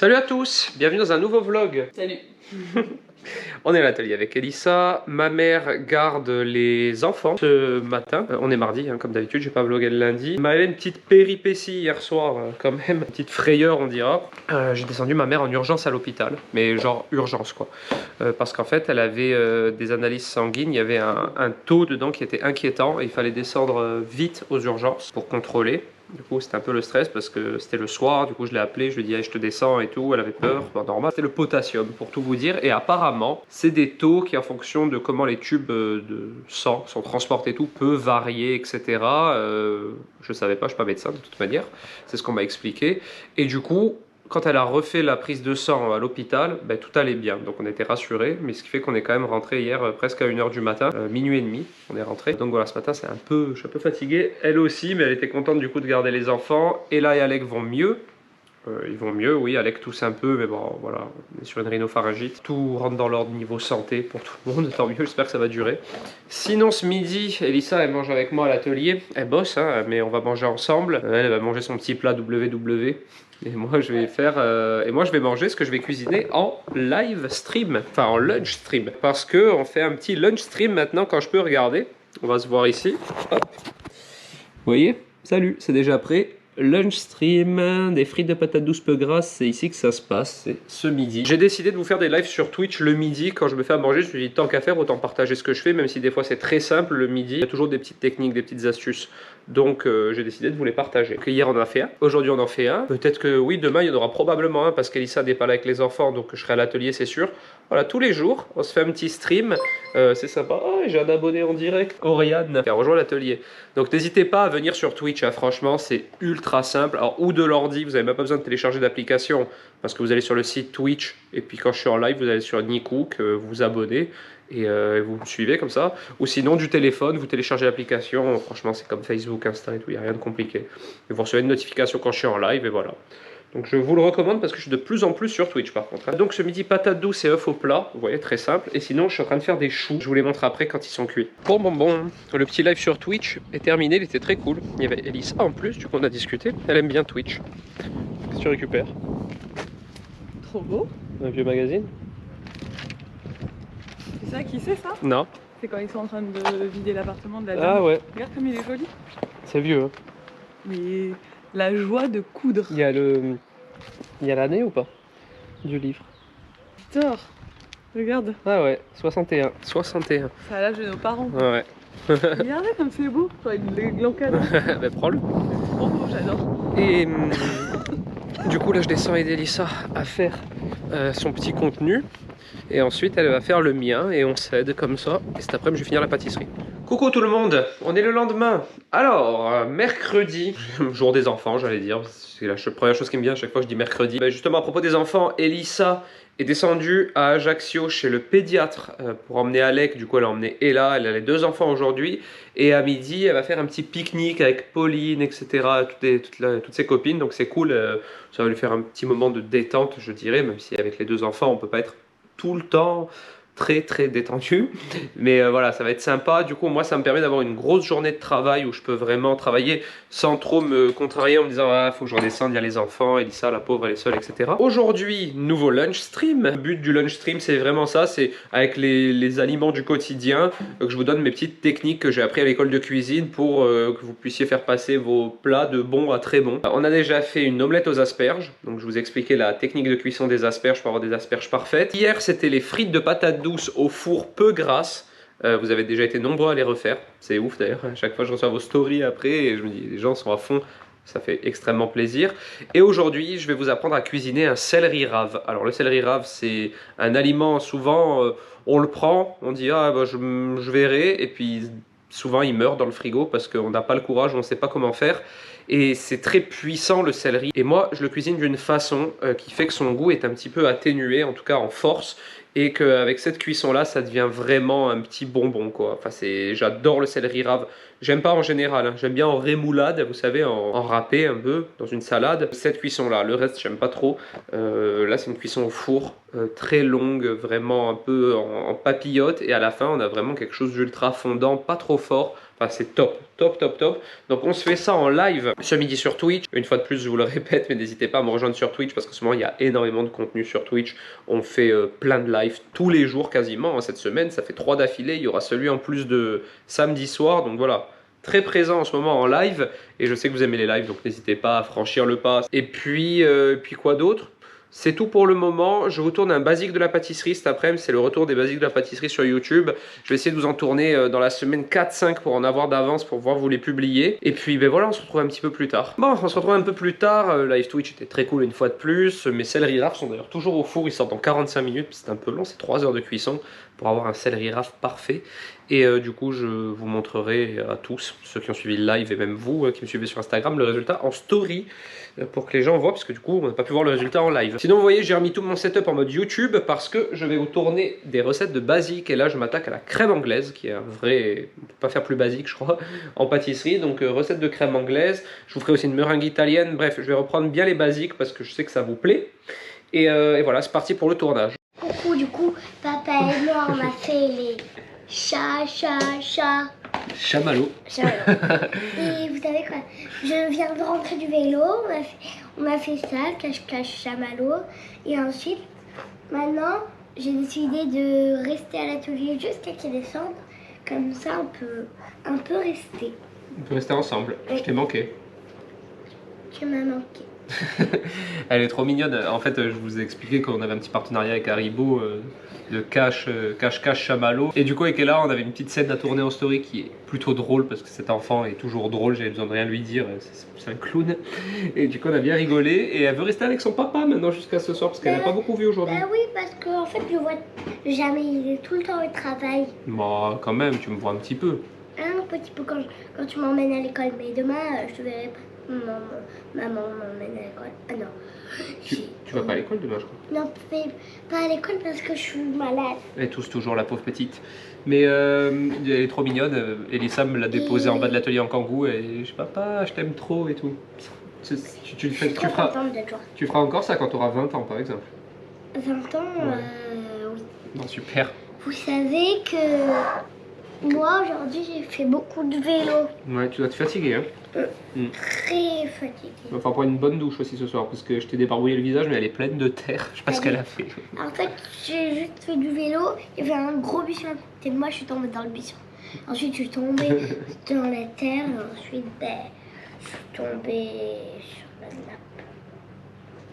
Salut à tous, bienvenue dans un nouveau vlog. Salut. On est à l'atelier avec Elissa. Ma mère garde les enfants ce matin. On est mardi, hein, comme d'habitude, j'ai pas vlogué le lundi. Il m'avait une petite péripétie hier soir, quand même, une petite frayeur, on dira. J'ai descendu ma mère en urgence à l'hôpital, mais genre urgence quoi. Parce qu'en fait, elle avait des analyses sanguines, il y avait un taux dedans qui était inquiétant et il fallait descendre vite aux urgences pour contrôler. Du coup, c'était un peu le stress parce que c'était le soir. Du coup, je l'ai appelée, je lui ai dit hey, je te descends et tout. Elle avait peur. Bon, normal, c'était le potassium pour tout vous dire. Et apparemment, c'est des taux qui, en fonction de comment les tubes de sang sont transportés, et tout, peut varier, etc. Je savais pas, je suis pas médecin de toute manière. C'est ce qu'on m'a expliqué. Et du coup, quand elle a refait la prise de sang à l'hôpital, ben, tout allait bien. Donc on était rassurés, mais ce qui fait qu'on est quand même rentré hier presque à 1 h du matin, minuit et demi, on est rentré. Donc voilà, ce matin je suis un peu fatigué. Elle aussi, mais elle était contente du coup de garder les enfants. Ella et Alec vont mieux. Ils vont mieux, oui, Alec tousse un peu, mais bon, voilà, on est sur une rhinopharyngite. Tout rentre dans l'ordre niveau santé pour tout le monde, tant mieux, j'espère que ça va durer. Sinon, ce midi, Elissa, elle mange avec moi à l'atelier. Elle bosse, hein, mais on va manger ensemble. Elle va manger son petit plat WW. Et moi, je vais manger ce que je vais cuisiner en live stream, enfin en lunch stream. Parce que on fait un petit lunch stream maintenant quand je peux regarder. On va se voir ici. Hop. Vous voyez? Salut, c'est déjà prêt. Lunch stream, des frites de patates douces peu grasses, c'est ici que ça se passe, c'est ce midi. J'ai décidé de vous faire des lives sur Twitch le midi quand je me fais à manger. Je me suis dit tant qu'à faire, autant partager ce que je fais, même si des fois c'est très simple le midi. Il y a toujours des petites techniques, des petites astuces. Donc j'ai décidé de vous les partager. Donc, hier on en a fait un, aujourd'hui on en fait un. Peut-être que oui, demain il y en aura probablement un parce qu'Elissa n'est pas là avec les enfants, donc je serai à l'atelier c'est sûr. Voilà, tous les jours, on se fait un petit stream, c'est sympa. Oh, j'ai un abonné en direct, Oriane, qui a rejoint l'atelier. Donc n'hésitez pas à venir sur Twitch, hein. Franchement c'est ultra simple. Alors ou de l'ordi, vous n'avez même pas besoin de télécharger d'application, parce que vous allez sur le site Twitch, et puis quand je suis en live, vous allez sur Nicook, vous vous abonnez, et vous me suivez comme ça. Ou sinon du téléphone, vous téléchargez l'application, franchement c'est comme Facebook, Insta et tout, il n'y a rien de compliqué. Et vous recevez une notification quand je suis en live, et voilà. Donc je vous le recommande parce que je suis de plus en plus sur Twitch par contre. Donc ce midi, patates douces et œufs au plat, vous voyez, très simple. Et sinon, je suis en train de faire des choux. Je vous les montre après quand ils sont cuits. Bon, le petit live sur Twitch est terminé, il était très cool. Il y avait Elissa en plus, du coup on a discuté. Elle aime bien Twitch. Qu'est-ce que tu récupères? Trop beau. Un vieux magazine? C'est ça qui c'est ça? Non. C'est quand ils sont en train de vider l'appartement de la dame. Ah ouais. Regarde comme il est joli. C'est vieux, hein. Mais la joie de coudre. Il y a l'année ou pas? Du livre. Victor, regarde. Ah ouais, 61. 61. C'est à l'âge de nos parents. Ouais. Regardez comme c'est beau. Genre, il l'encadre. Ben prends-le. Trop beau, j'adore. Et du coup là je descends aider Elissa à faire son petit contenu. Et ensuite elle va faire le mien et on s'aide comme ça. Et cet après-midi je vais finir la pâtisserie. Coucou tout le monde, on est le lendemain. Alors, mercredi, jour des enfants j'allais dire. C'est la première chose qui me vient à chaque fois que je dis mercredi. Ben justement à propos des enfants, Elissa est descendue à Ajaccio chez le pédiatre pour emmener Alec. Du coup elle a emmené Ella, elle a les 2 enfants aujourd'hui. Et à midi elle va faire un petit pique-nique avec Pauline, etc. Toutes ses copines. Donc c'est cool, ça va lui faire un petit moment de détente je dirais. Même si avec les 2 enfants on peut pas être tout le temps très détendu, mais voilà, ça va être sympa. Du coup moi ça me permet d'avoir une grosse journée de travail où je peux vraiment travailler sans trop me contrarier en me disant ah faut que je redescende, il y a les enfants, Elissa la pauvre elle est seule, etc. Aujourd'hui nouveau lunch stream. Le but du lunch stream c'est vraiment ça, c'est avec les aliments du quotidien que je vous donne mes petites techniques que j'ai appris à l'école de cuisine pour que vous puissiez faire passer vos plats de bons à très bons. On a déjà fait une omelette aux asperges, donc je vous ai expliqué la technique de cuisson des asperges pour avoir des asperges parfaites. Hier c'était les frites de patates douces au four peu grasses. Vous avez déjà été nombreux à les refaire, c'est ouf d'ailleurs, à chaque fois je reçois vos stories après et je me dis les gens sont à fond, ça fait extrêmement plaisir. Et aujourd'hui je vais vous apprendre à cuisiner un céleri rave. Alors le céleri rave c'est un aliment souvent on le prend, on dit ah bah, je verrai et puis souvent il meurt dans le frigo parce qu'on n'a pas le courage, on ne sait pas comment faire. Et c'est très puissant le céleri. Et moi je le cuisine d'une façon qui fait que son goût est un petit peu atténué, en tout cas en force. Et qu'avec cette cuisson là ça devient vraiment un petit bonbon quoi. Enfin j'adore le céleri rave. J'aime pas en général, hein. J'aime bien en rémoulade, vous savez, en râpé un peu, dans une salade. Cette cuisson là, le reste j'aime pas trop. Là c'est une cuisson au four, très longue, vraiment un peu en papillote. Et à la fin on a vraiment quelque chose d'ultra fondant, pas trop fort. Enfin, c'est top, top, top, top. Donc on se fait ça en live ce midi sur Twitch. Une fois de plus, je vous le répète, mais n'hésitez pas à me rejoindre sur Twitch parce qu'en ce moment, il y a énormément de contenu sur Twitch. On fait plein de lives tous les jours quasiment. Hein, cette semaine, ça fait 3 d'affilée. Il y aura celui en plus de samedi soir. Donc voilà, très présent en ce moment en live. Et je sais que vous aimez les lives, donc n'hésitez pas à franchir le pas. Et puis quoi d'autre? C'est tout pour le moment. Je vous tourne un basique de la pâtisserie cet après-midi. C'est le retour des basiques de la pâtisserie sur YouTube. Je vais essayer de vous en tourner dans la semaine 4-5 pour en avoir d'avance pour pouvoir vous les publier. Et puis ben voilà, on se retrouve un petit peu plus tard. Bon, on se retrouve un peu plus tard. Live Twitch était très cool une fois de plus. Mes céleri rafs sont d'ailleurs toujours au four. Ils sortent dans 45 minutes. C'est un peu long, c'est 3 heures de cuisson pour avoir un céleri raf parfait. Et du coup, je vous montrerai à tous, ceux qui ont suivi le live et même vous qui me suivez sur Instagram, le résultat en story pour que les gens voient, parce que du coup, on n'a pas pu voir le résultat en live. Sinon, vous voyez, j'ai remis tout mon setup en mode YouTube parce que je vais vous tourner des recettes de basique. Et là, je m'attaque à la crème anglaise, qui est un vrai, on peut pas faire plus basique, je crois, en pâtisserie. Donc, recette de crème anglaise. Je vous ferai aussi une meringue italienne. Bref, je vais reprendre bien les basiques parce que je sais que ça vous plaît. Et voilà, c'est parti pour le tournage. Coucou, du coup, papa et moi, on a fait les Chamallow. Et vous savez quoi? Je viens de rentrer du vélo, on a fait ça, cache-cache, chamallow. Et ensuite, maintenant, j'ai décidé de rester à l'atelier jusqu'à qu'il descende. Comme ça, on peut un peu rester. On peut rester ensemble. Oui. Je t'ai manqué. Tu m'as manqué. Elle est trop mignonne. En fait, je vous ai expliqué qu'on avait un petit partenariat avec Haribo de cache chamallow. Et du coup, avec Ella, on avait une petite scène à tourner en story qui est plutôt drôle parce que cet enfant est toujours drôle. J'avais besoin de rien lui dire. C'est un clown. Et du coup, on a bien rigolé. Et elle veut rester avec son papa maintenant jusqu'à ce soir parce qu'elle n'a pas beaucoup vu aujourd'hui. Bah oui, parce qu'en fait, je le vois jamais. Il est tout le temps au travail. Bon, quand même, tu me vois un petit peu. Un petit peu quand tu m'emmènes à l'école. Mais demain, je te verrai pas. Maman m'emmène à l'école. Ah non. Tu vas pas à l'école demain, je crois. Non, pas à l'école parce que je suis malade. Elle tousse toujours, la pauvre petite. Mais elle est trop mignonne. Elissa me l'a déposée en bas de l'atelier en kangou et je dis papa, je t'aime trop et tout. Tu feras encore ça quand tu auras 20 ans par exemple. 20 ans, ouais. Oui. Non, super. Vous savez que moi aujourd'hui j'ai fait beaucoup de vélo. Ouais, tu dois te fatiguer hein. Très fatiguée. Il va falloir prendre une bonne douche aussi ce soir parce que je t'ai débarbouillé le visage mais elle est pleine de terre. Je sais pas ce qu'elle a fait. En fait, j'ai juste fait du vélo, il y avait un gros buisson à côté de moi, je suis tombée dans le buisson. Ensuite, je suis tombée dans la terre, ensuite, je suis tombée sur la nappe.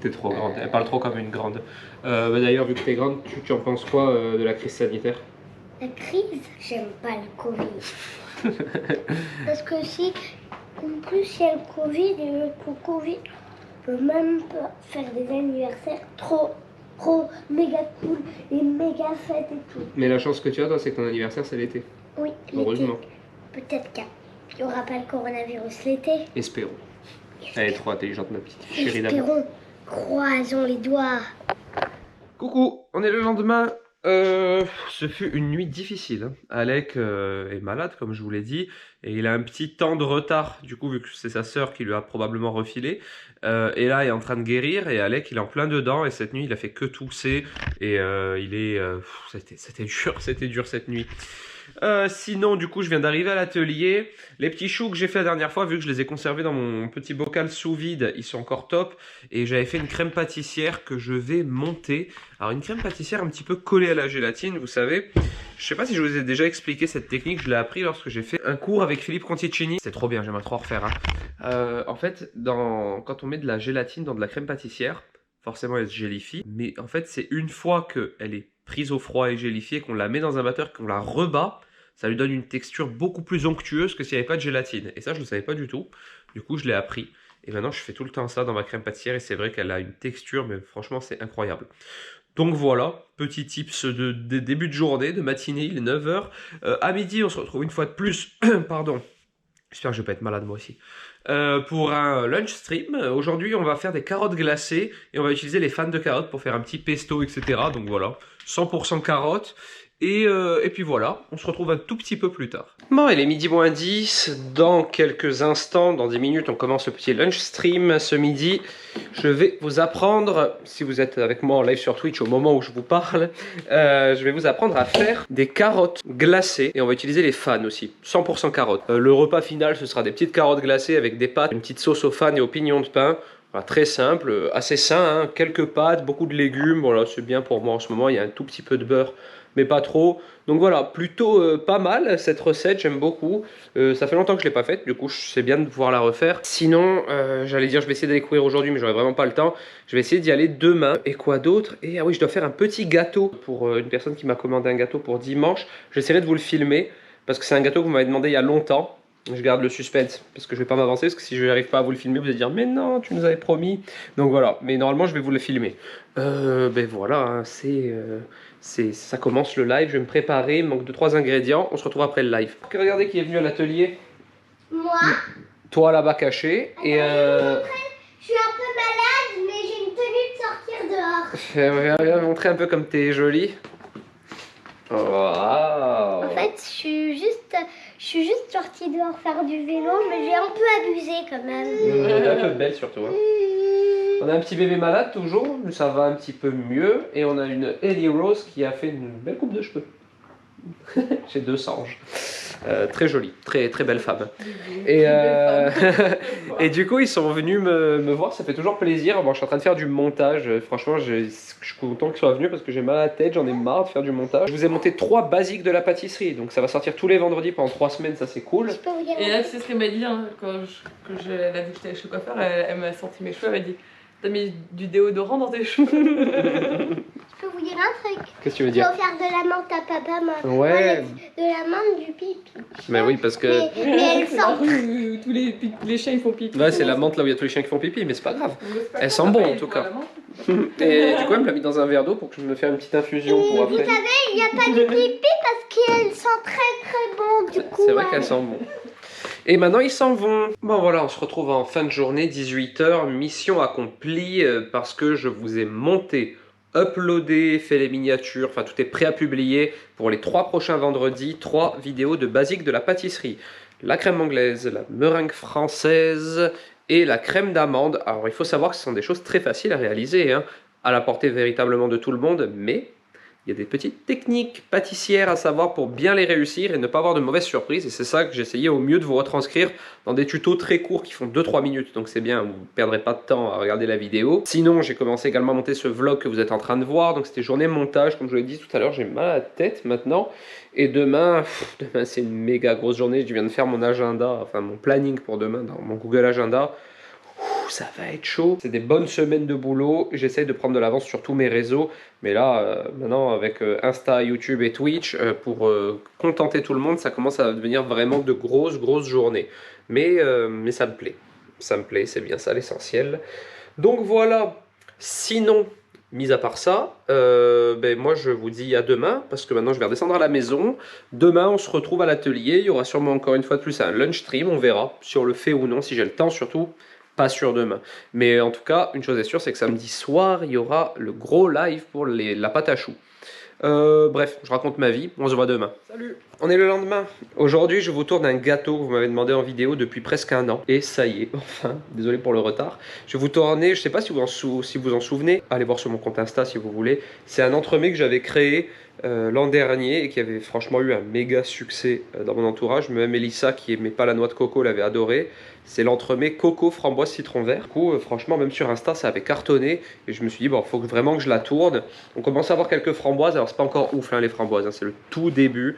T'es trop grande, elle parle trop comme une grande. D'ailleurs, vu que t'es grande, tu en penses quoi de la crise sanitaire? La crise? J'aime pas le Covid. Parce que si, en plus, il y a le Covid, et le Covid, on peut même pas faire des anniversaires trop méga cool, et méga fêtes et tout. Mais la chance que tu as, toi, c'est que ton anniversaire, c'est l'été. Oui, heureusement. Peut-être qu'il n'y aura pas le coronavirus l'été. Espérons. Elle est trop intelligente, ma petite chérie d'amour. Espérons. Croisons les doigts. Coucou, on est le lendemain. Ce fut une nuit difficile. Hein. Alec est malade, comme je vous l'ai dit, et il a un petit temps de retard, du coup, vu que c'est sa sœur qui lui a probablement refilé. Et là, il est en train de guérir, et Alec, il est en plein dedans, et cette nuit, il a fait que tousser, et il est... c'était dur cette nuit. Sinon, du coup, je viens d'arriver à l'atelier. Les petits choux que j'ai fait la dernière fois, vu que je les ai conservés dans mon petit bocal sous vide, ils sont encore top. Et j'avais fait une crème pâtissière que je vais monter. Alors, une crème pâtissière un petit peu collée à la gélatine, vous savez. Je sais pas si je vous ai déjà expliqué cette technique. Je l'ai appris lorsque j'ai fait un cours avec Philippe Conticini. C'est trop bien, j'aimerais trop en refaire. Hein. En fait, quand on met de la gélatine dans de la crème pâtissière, forcément elle se gélifie. Mais en fait, c'est une fois qu'elle est prise au froid et gélifiée, qu'on la met dans un batteur, qu'on la rebat, ça lui donne une texture beaucoup plus onctueuse que s'il n'y avait pas de gélatine. Et ça, je ne le savais pas du tout. Du coup, je l'ai appris. Et maintenant, je fais tout le temps ça dans ma crème pâtissière. Et c'est vrai qu'elle a une texture, mais franchement, c'est incroyable. Donc voilà, petit tips de début de journée, de matinée, il est 9h. À midi, on se retrouve une fois de plus. Pardon. J'espère que je ne vais pas être malade moi aussi. Pour un lunch stream. Aujourd'hui, on va faire des carottes glacées et on va utiliser les fans de carottes pour faire un petit pesto, etc. Donc voilà, 100% carottes. Et puis voilà, on se retrouve un tout petit peu plus tard. Bon, il est midi moins 10, dans quelques instants, dans 10 minutes, on commence le petit lunch stream ce midi. Je vais vous apprendre, si vous êtes avec moi en live sur Twitch au moment où je vous parle, je vais vous apprendre à faire des carottes glacées, et on va utiliser les fans aussi, 100% carottes. Le repas final, ce sera des petites carottes glacées avec des pâtes, une petite sauce aux fans et aux pignons de pain. Voilà, très simple, assez sain, hein, quelques pâtes, beaucoup de légumes, voilà, c'est bien pour moi en ce moment, il y a un tout petit peu de beurre, mais pas trop. Donc voilà, plutôt pas mal cette recette, j'aime beaucoup. Ça fait longtemps que je ne l'ai pas faite, du coup c'est bien de pouvoir la refaire. Sinon, j'allais dire je vais essayer d'aller courir aujourd'hui, mais j'aurai vraiment pas le temps. Je vais essayer d'y aller demain. Et quoi d'autre? Et ah oui, je dois faire un petit gâteau pour une personne qui m'a commandé un gâteau pour dimanche. J'essaierai de vous le filmer, parce que c'est un gâteau que vous m'avez demandé il y a longtemps. Je garde le suspense parce que je vais pas m'avancer, parce que si je n'arrive pas à vous le filmer, vous allez dire mais non, tu nous avais promis. Donc voilà, mais normalement je vais vous le filmer. Ben voilà, hein, ça commence le live, je vais me préparer, il me manque 2-3 ingrédients, on se retrouve après le live. Regardez qui est venu à l'atelier. Moi. Toi là-bas caché. Et Je suis un peu malade, mais j'ai une tenue de sortir dehors. viens montrer un peu comme t'es jolie. Wow. En fait, je suis juste sortie dehors faire du vélo, mais j'ai un peu abusé quand même. Elle est un peu belle surtout. Hein. On a un petit bébé malade toujours, mais ça va un petit peu mieux. Et on a une Ellie Rose qui a fait une belle coupe de cheveux. J'ai 2 singes. Très jolie, très belle femme. Et, et du coup, ils sont venus me voir, ça fait toujours plaisir. Bon, je suis en train de faire du montage. Franchement, je suis content qu'ils soient venus parce que j'ai mal à la tête, j'en ai marre de faire du montage. Je vous ai monté 3 basiques de la pâtisserie, donc ça va sortir tous les vendredis pendant 3 semaines, ça c'est cool. Et là, c'est ce qu'elle m'a dit hein, quand elle a vu que j'étais chez le coiffeur, elle m'a senti mes cheveux, elle m'a dit t'as mis du déodorant dans tes cheveux. Je peux vous dire un truc? Qu'est-ce que tu veux Je dire? vais faire de la menthe à papa, maman. Ouais. De la menthe, du pipi. Mais oui, parce que... Mais elle sent. Tous les chiens ils font pipi. Ouais, c'est la menthe là où il y a tous les chiens qui font pipi, mais c'est pas grave. Elle sent bon en tout cas. Et du coup, elle me l'a mis dans un verre d'eau pour que je me fasse une petite infusion pour après. Vous savez, il n'y a pas de pipi parce qu'elle sent très bon du coup. C'est vrai qu'elle sent bon. Et maintenant ils s'en vont. Bon voilà, on se retrouve en fin de journée, 18 h, mission accomplie parce que je vous ai monté, uploadé, fait les miniatures, enfin tout est prêt à publier pour les 3 prochains vendredis, 3 vidéos de basique de la pâtisserie. La crème anglaise, la meringue française et la crème d'amande. Alors il faut savoir que ce sont des choses très faciles à réaliser, hein, à la portée véritablement de tout le monde, mais... il y a des petites techniques pâtissières à savoir pour bien les réussir et ne pas avoir de mauvaises surprises. Et c'est ça que j'ai essayé au mieux de vous retranscrire dans des tutos très courts qui font 2-3 minutes. Donc c'est bien, vous ne perdrez pas de temps à regarder la vidéo. Sinon, j'ai commencé également à monter ce vlog que vous êtes en train de voir. Donc c'était journée montage, comme je vous l'ai dit tout à l'heure, j'ai mal à la tête maintenant. Et demain c'est une méga grosse journée. Je viens de faire mon agenda, enfin mon planning pour demain dans mon Google Agenda. Ça va être chaud. C'est des bonnes semaines de boulot. J'essaye de prendre de l'avance sur tous mes réseaux. Mais là, maintenant, avec Insta, YouTube et Twitch, pour contenter tout le monde, ça commence à devenir vraiment de grosses journées. Mais ça me plaît. Ça me plaît, c'est bien ça l'essentiel. Donc voilà. Sinon, mis à part ça, moi je vous dis à demain. Parce que maintenant, je vais redescendre à la maison. Demain, on se retrouve à l'atelier. Il y aura sûrement encore une fois de plus un lunch stream. On verra si on le fait ou non, si j'ai le temps surtout. Pas sûr demain. Mais en tout cas, une chose est sûre, c'est que samedi soir, il y aura le gros live pour la pâte à choux. Bref, je raconte ma vie. On se voit demain. Salut! On est le lendemain. Aujourd'hui, je vous tourne un gâteau que vous m'avez demandé en vidéo depuis presque 1 an. Et ça y est, enfin, désolé pour le retard. Je vais vous tourner, je sais pas si vous en souvenez, allez voir sur mon compte Insta si vous voulez. C'est un entremets que j'avais créé l'an dernier et qui avait franchement eu un méga succès dans mon entourage. Même Elissa, qui aimait pas la noix de coco, l'avait adoré. C'est l'entremets coco, framboise, citron vert. Du coup, franchement, même sur Insta, ça avait cartonné. Et je me suis dit, bon, il faut vraiment que je la tourne. On commence à avoir quelques framboises. Alors, c'est pas encore ouf, hein, les framboises. Hein, c'est le tout début.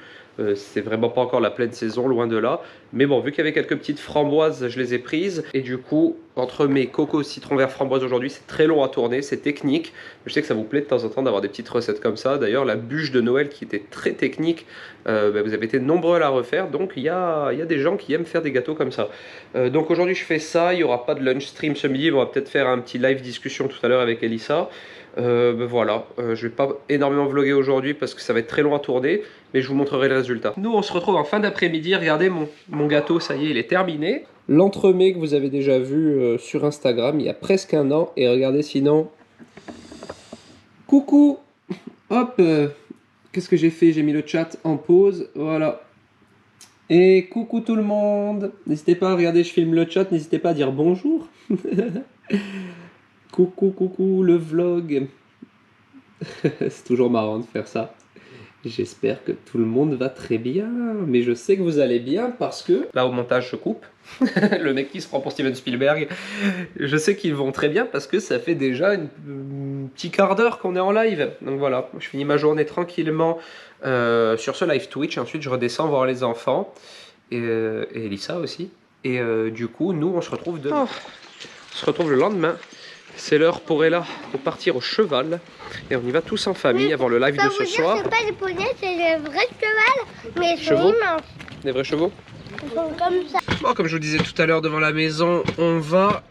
C'est vraiment pas encore la pleine saison, loin de là. Mais bon, vu qu'il y avait quelques petites framboises, je les ai prises. Et du coup, entre mes coco, citron vert, framboise aujourd'hui, c'est très long à tourner, c'est technique. Je sais que ça vous plaît de temps en temps d'avoir des petites recettes comme ça. D'ailleurs, la bûche de Noël qui était très technique, vous avez été nombreux à la refaire. Donc, il y a des gens qui aiment faire des gâteaux comme ça. Donc aujourd'hui, je fais ça. Il n'y aura pas de lunch stream ce midi. On va peut-être faire un petit live discussion tout à l'heure avec Elissa. Voilà, je vais pas énormément vlogger aujourd'hui parce que ça va être très long à tourner, mais je vous montrerai le résultat. Nous, on se retrouve en fin d'après-midi. Regardez mon gâteau, ça y est, il est terminé. L'entremets que vous avez déjà vu sur Instagram il y a presque 1 an. Et regardez sinon. Coucou. Hop, qu'est-ce que j'ai fait? J'ai mis le chat en pause, voilà. Et coucou tout le monde. N'hésitez pas à regarder, je filme le chat, n'hésitez pas à dire bonjour. Coucou le vlog. C'est toujours marrant de faire ça. J'espère que tout le monde va très bien, mais je sais que vous allez bien parce que... Là au montage je coupe, le mec qui se prend pour Steven Spielberg. Je sais qu'ils vont très bien parce que ça fait déjà un petit quart d'heure qu'on est en live. Donc voilà, je finis ma journée tranquillement sur ce live Twitch. Ensuite je redescends voir les enfants et Elissa aussi. Et du coup nous on se retrouve demain. On se retrouve le lendemain. C'est l'heure pour Ella de partir au cheval. Et on y va tous en famille avant le live de ce soir. C'est pas des poneys, c'est des vrais chevals, mais ils sont Chevaux? immenses. Des vrais chevaux? Ils sont comme ça. Bon, comme je vous disais tout à l'heure devant la maison, on va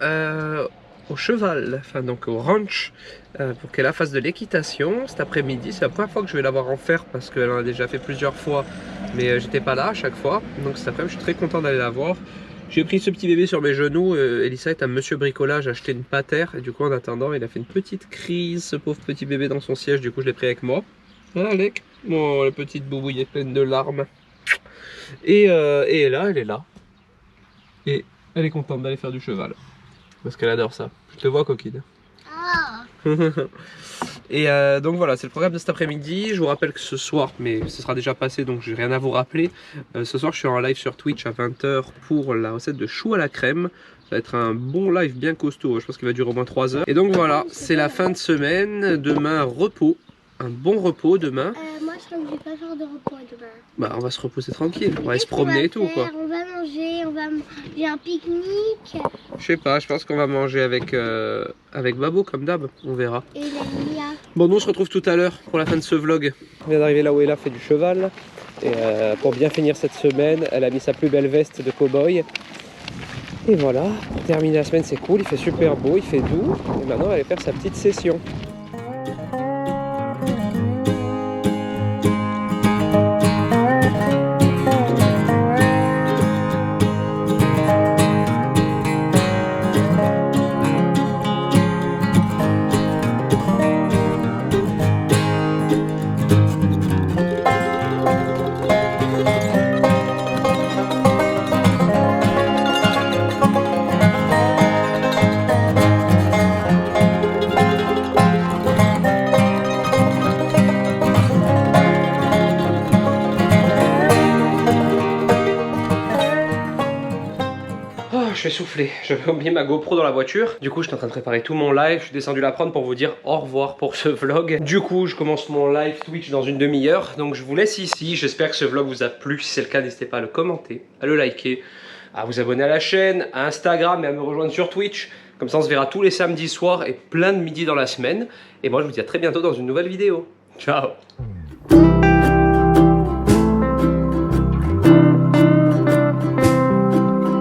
au cheval, enfin donc au ranch, pour qu'Ella fasse de l'équitation cet après-midi. C'est la première fois que je vais la voir en faire parce qu'elle en a déjà fait plusieurs fois, mais j'étais pas là à chaque fois. Donc cet après-midi, je suis très content d'aller la voir. J'ai pris ce petit bébé sur mes genoux, Elissa est à Monsieur Bricolage acheter une patère et du coup en attendant il a fait une petite crise, ce pauvre petit bébé dans son siège, du coup je l'ai pris avec moi. Voilà Alec, oh la petite boubouille est pleine de larmes. Et là elle est là, et elle est contente d'aller faire du cheval, parce qu'elle adore ça. Je te vois coquine. Ah. Et donc voilà, c'est le programme de cet après-midi. Je vous rappelle que ce soir, mais ce sera déjà passé donc j'ai rien à vous rappeler. Ce soir je suis en live sur Twitch à 20 h pour la recette de choux à la crème. Ça va être un bon live bien costaud, je pense qu'il va durer au moins 3 heures. Et donc voilà, c'est la fin de semaine. Demain repos, un bon repos demain. Moi je crois que je vais pas faire de repos demain. Bah on va se reposer tranquille, on va aller se promener et tout quoi. On va manger, on va manger un pique-nique. Je sais pas, je pense qu'on va manger avec Babo comme d'hab, on verra. Et la Lia. Bon, nous on se retrouve tout à l'heure pour la fin de ce vlog. On vient d'arriver là où Ella fait du cheval. Et pour bien finir cette semaine, elle a mis sa plus belle veste de cow-boy. Et voilà, pour terminer la semaine c'est cool, il fait super beau, il fait doux. Et maintenant elle va aller faire sa petite session. Je suis essoufflé, j'avais oublié ma GoPro dans la voiture. Du coup, j'étais en train de préparer tout mon live. Je suis descendu la prendre pour vous dire au revoir pour ce vlog. Du coup, je commence mon live Twitch dans une demi-heure. Donc, je vous laisse ici. J'espère que ce vlog vous a plu. Si c'est le cas, n'hésitez pas à le commenter, à le liker, à vous abonner à la chaîne, à Instagram et à me rejoindre sur Twitch. Comme ça, on se verra tous les samedis soirs et plein de midi dans la semaine. Et moi, je vous dis à très bientôt dans une nouvelle vidéo. Ciao!